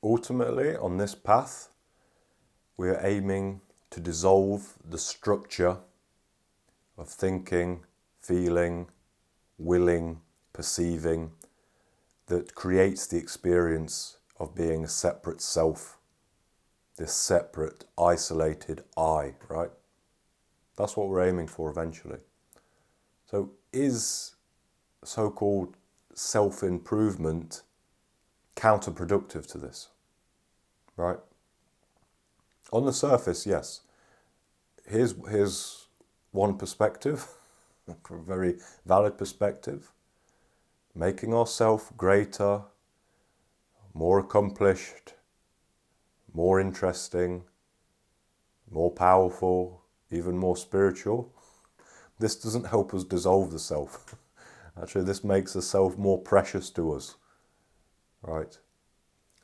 ultimately, on this path, we are aiming to dissolve the structure of thinking, feeling, willing, perceiving that creates the experience of being a separate self, this separate, isolated I, right? That's what we're aiming for eventually. So is so-called self-improvement counterproductive to this, right? On the surface, yes. Here's one perspective, a very valid perspective. Making ourselves greater, more accomplished, more interesting, more powerful, even more spiritual. This doesn't help us dissolve the self. Actually, this makes the self more precious to us, right?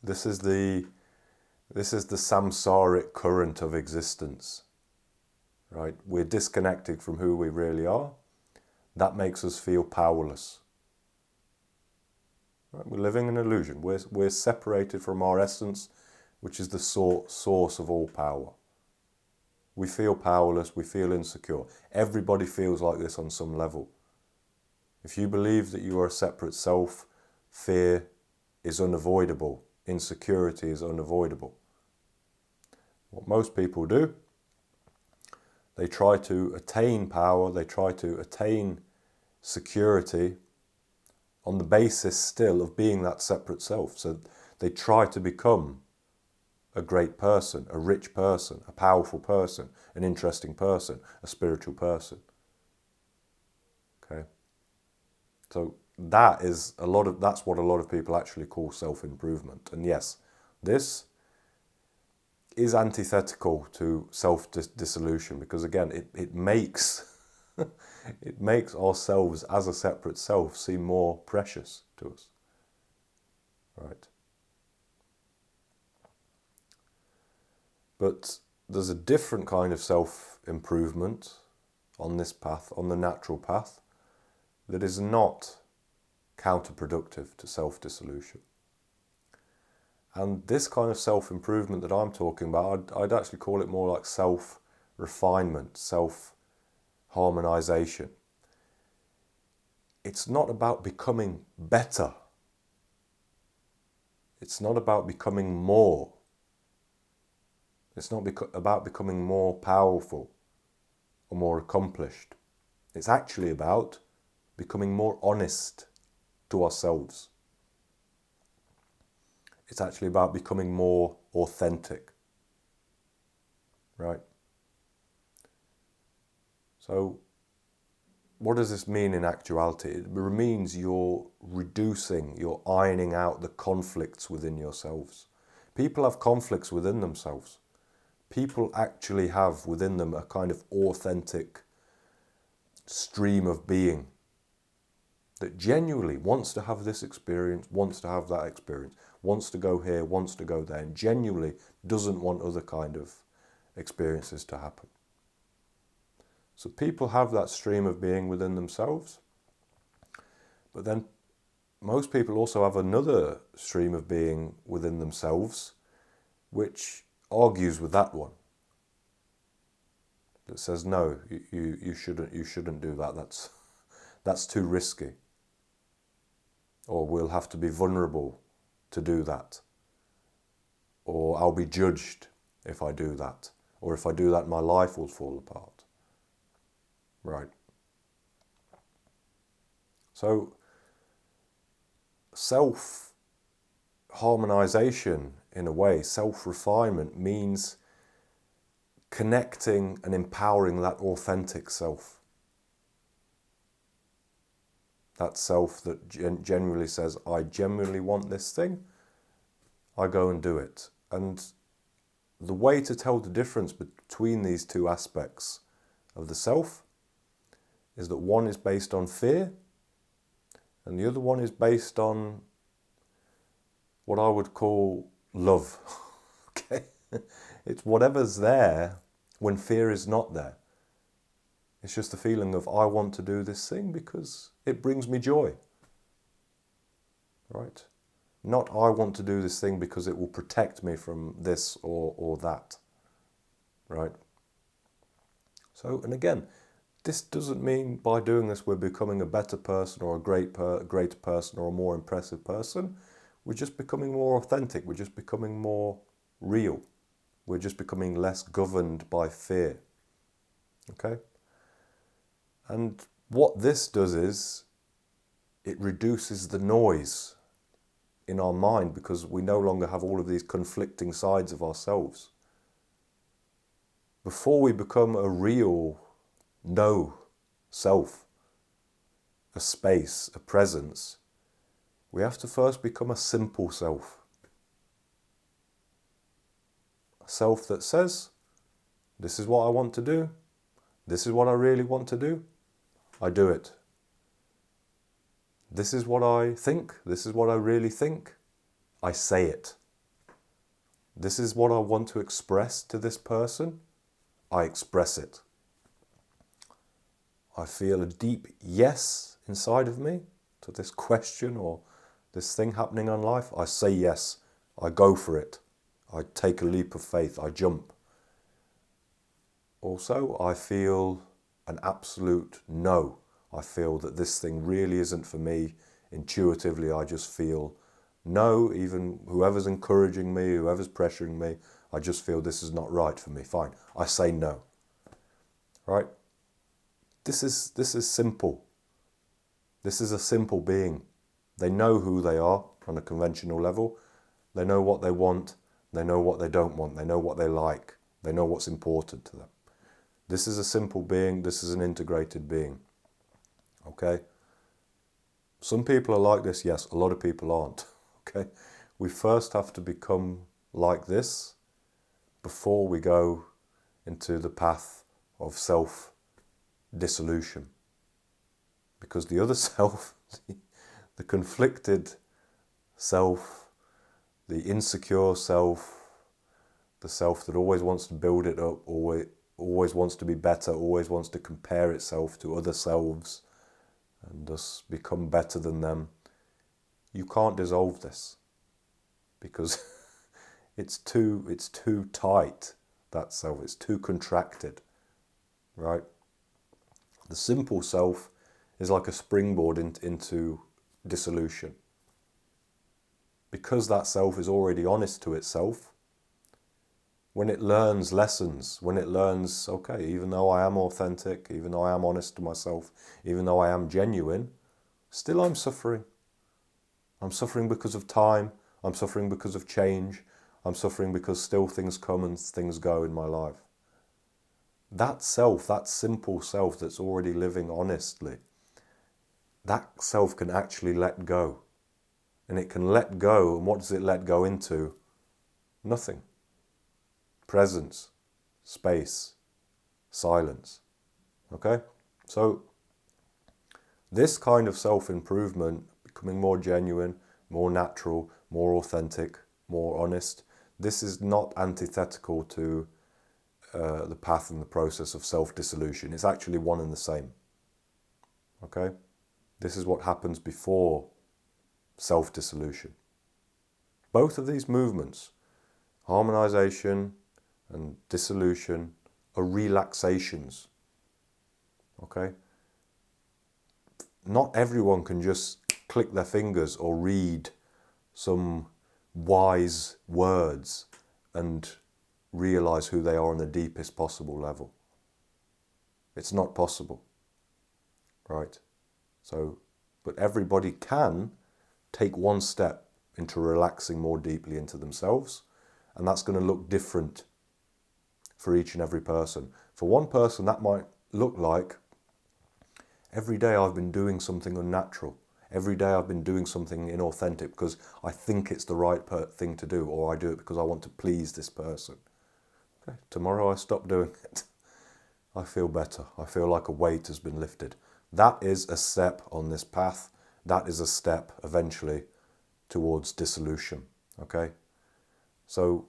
This is the samsaric current of existence, right? We're disconnected from who we really are. That makes us feel powerless. Right? We're living an illusion. We're separated from our essence, which is the source of all power. We feel powerless, we feel insecure. Everybody feels like this on some level. If you believe that you are a separate self, fear is unavoidable. Insecurity is unavoidable. What most people do, they try to attain power, they try to attain security on the basis still of being that separate self. So they try to become a great person, a rich person, a powerful person, an interesting person, a spiritual person. Okay? So that's what a lot of people actually call self-improvement. And yes, this is antithetical to self-dissolution because again, it makes it makes ourselves as a separate self seem more precious to us. Right? But there's a different kind of self-improvement on this path, on the natural path, that is not counterproductive to self-dissolution. And this kind of self-improvement that I'm talking about, I'd actually call it more like self-refinement, self-harmonization. It's not about becoming better. It's not about becoming more. It's not about becoming more powerful or more accomplished. It's actually about becoming more honest to ourselves. It's actually about becoming more authentic, right? So what does this mean in actuality? It means you're ironing out the conflicts within yourselves. People have conflicts within themselves. People actually have within them a kind of authentic stream of being that genuinely wants to have this experience, wants to have that experience, wants to go here, wants to go there, and genuinely doesn't want other kind of experiences to happen. So people have that stream of being within themselves, but then most people also have another stream of being within themselves, which argues with that one. That says, no, you shouldn't do that. That's too risky. Or we'll have to be vulnerable to do that. Or I'll be judged if I do that. Or if I do that, my life will fall apart. Right. So, self-harmonization, in a way, self-refinement means connecting and empowering that authentic self. That self that genuinely says, I genuinely want this thing, I go and do it. And the way to tell the difference between these two aspects of the self is that one is based on fear and the other one is based on what I would call love. Okay? It's whatever's there when fear is not there. It's just the feeling of, I want to do this thing because it brings me joy. Right? Not I want to do this thing because it will protect me from this or that, right? So, and again, this doesn't mean by doing this we're becoming a better person or a greater person or a more impressive person. We're just becoming more authentic. We're just becoming more real. We're just becoming less governed by fear. Okay? And what this does is it reduces the noise in our mind, because we no longer have all of these conflicting sides of ourselves. Before we become a real no self, a space, a presence, we have to first become a simple self. A self that says, this is what I want to do, this is what I really want to do, I do it. This is what I think, this is what I really think, I say it. This is what I want to express to this person, I express it. I feel a deep yes inside of me to this question or this thing happening in life. I say yes. I go for it. I take a leap of faith. I jump. Also, I feel an absolute no. I feel that this thing really isn't for me. Intuitively, I just feel no. Even whoever's encouraging me, whoever's pressuring me, I just feel this is not right for me. Fine. I say no. Right? This is simple. This is a simple being. They know who they are on a conventional level. They know what they want. They know what they don't want. They know what they like. They know what's important to them. This is a simple being. This is an integrated being. Okay? Some people are like this, yes. A lot of people aren't. Okay? We first have to become like this before we go into the path of self-dissolution. Because the other self, the conflicted self, the insecure self, the self that always wants to build it up, always wants to be better, always wants to compare itself to other selves and thus become better than them. You can't dissolve this because it's too tight, that self. It's too contracted, right? The simple self is like a springboard into dissolution. Because that self is already honest to itself, when it learns lessons, when it learns, okay, even though I am authentic, even though I am honest to myself, even though I am genuine, still I'm suffering. I'm suffering because of time. I'm suffering because of change. I'm suffering because still things come and things go in my life. That self, that simple self that's already living honestly, that self can actually let go. And it can let go, and what does it let go into? Nothing. Presence, space, silence. Okay? So, this kind of self-improvement, becoming more genuine, more natural, more authentic, more honest, this is not antithetical to the path and the process of self-dissolution. It's actually one and the same. Okay? This is what happens before self-dissolution. Both of these movements, harmonization and dissolution, are relaxations. Okay? Not everyone can just click their fingers or read some wise words and realize who they are on the deepest possible level. It's not possible. Right? So, but everybody can take one step into relaxing more deeply into themselves, and that's going to look different for each and every person. For one person, that might look like, every day I've been doing something unnatural. Every day I've been doing something inauthentic because I think it's the right thing to do, or I do it because I want to please this person. Okay, tomorrow I stop doing it. I feel better. I feel like a weight has been lifted. That is a step on this path. That is a step eventually towards dissolution. Okay? So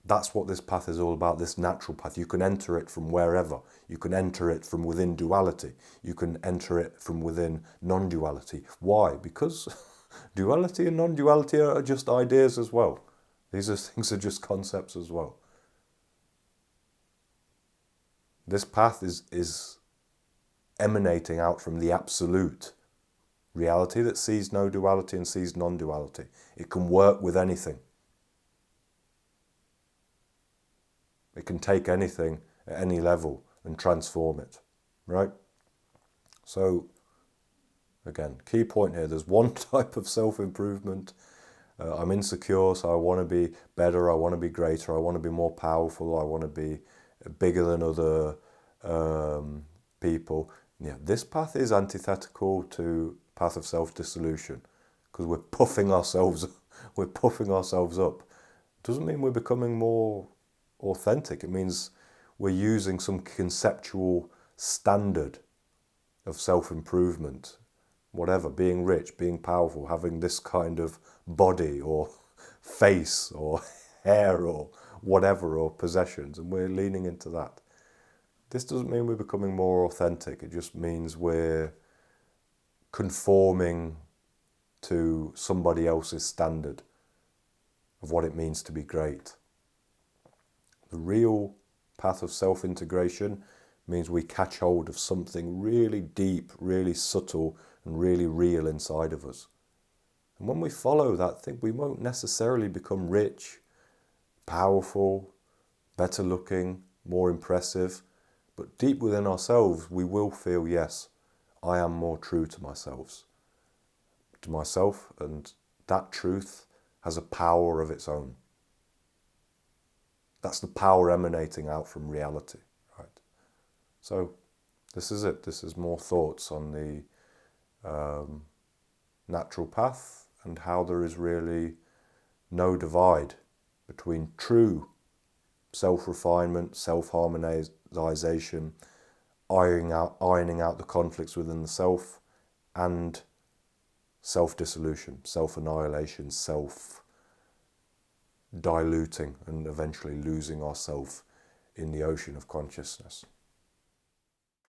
that's what this path is all about, this natural path. You can enter it from wherever. You can enter it from within duality. You can enter it from within non-duality. Why? Because Duality and non-duality are just ideas as well. These things are just concepts as well. This path is emanating out from the absolute reality that sees no duality and sees non-duality. It can work with anything. It can take anything at any level and transform it, right? So, again, key point here, there's one type of self-improvement. I'm insecure, so I want to be better, I want to be greater, I want to be more powerful, I want to be bigger than other people. Yeah, this path is antithetical to path of self-dissolution, because we're puffing ourselves up. Doesn't mean we're becoming more authentic. It means we're using some conceptual standard of self-improvement, whatever, being rich, being powerful, having this kind of body or face or hair or whatever, or possessions, and we're leaning into that. This doesn't mean we're becoming more authentic. It just means we're conforming to somebody else's standard of what it means to be great. The real path of self-integration means we catch hold of something really deep, really subtle, and really real inside of us. And when we follow that thing, we won't necessarily become rich, powerful, better looking, more impressive. But deep within ourselves, we will feel, yes, I am more true to myself, and that truth has a power of its own. That's the power emanating out from reality, right? So this is it. This is more thoughts on the natural path and how there is really no divide between true self-refinement, self-harmonization, ironing out the conflicts within the self, and self-dissolution, self-annihilation, self-diluting, and eventually losing ourself in the ocean of consciousness.